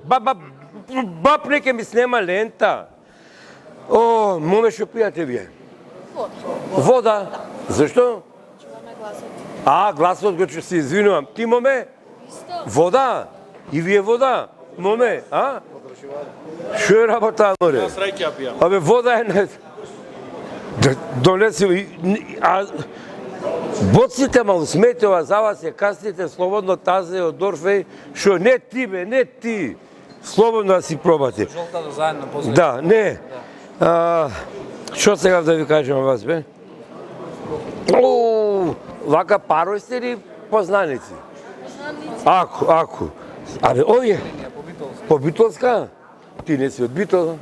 Баб неке ми снема лента. О, моме што пијате вие? Вода. Зашто? Гласот го че се извинувам. Ти моме? Вода. И вие вода. Моме, Што е работа, море? Јас рајќа пијам. Абе, вода е не... Донесе... Боците малку смете ова за вас, касните слободно тазе од Дорфеј, што не ти бе, не ти. Слободно да си пробате. Жолтата заедно после. Да, не. Што сега да ви кажем вас, бе? Вака парој сте ли познаници? Ако. Абе, овие? По Битолска? Ти не си од Битола?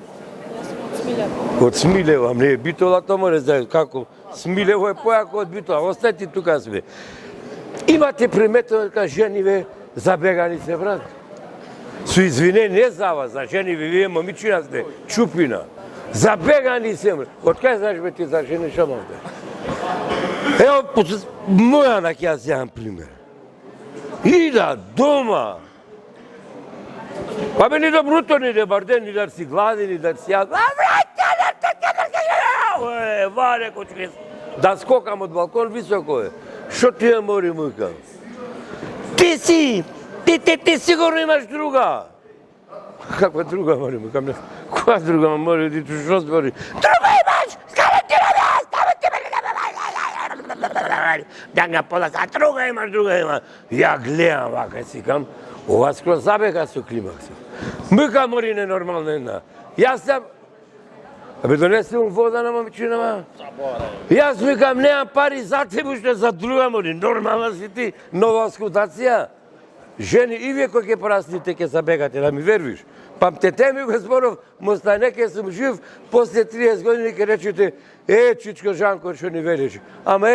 Од Смилево, не е Битола, то море знаеш како. Смилево е појако од Битола, остати тука сме. Имате приметено дека жениве забегани се, брат? Со извинение за вас, за жениве, вие момичина сте, чупина. Забегани се, брат. Од кај знаеш бе ти за жени што можда? Ево, моја на ќе јас јавам пример. Ида дома. Па бе ни да бруто, ни да барден, ни да си гладен, ни да си јад. Варе кочки. Да скокам од балкон високо е. Што ти ја мори мујка? Ти си! Ти сигурно имаш друга! Каква друга мори мујка? Која друга мори? Ти што збори? Друга имаш! Скаре ти на нас! Данга поласа, друга имаш! Ја гледам вака си кам. Ова скроз забега со климаксот. Мујка мори ненормална една. Јас сам... Абе донесе му вода на момичинама. Јас викам, немам пари за тебе, уште за друга мори. Нормална си ти, нова скутација. Жени, и вие кој ќе порасните, ќе забегате, да ми вервиш. Памтете ми го зборов, мостане ке сум жив, после 30 години ќе речете, Чичко Жанко, што ни вериш. Ама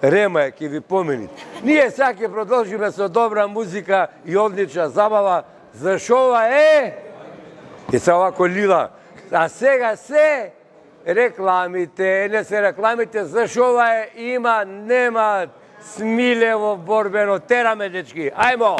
Рема ќе ви помени. Ние сега ќе продолжиме со добра музика и одлична забава, зашо ова и се овако лила. А сега се рекламите, не се рекламите, зашо ова има, нема Смилево борбено. Тераме, дечки, ајмо!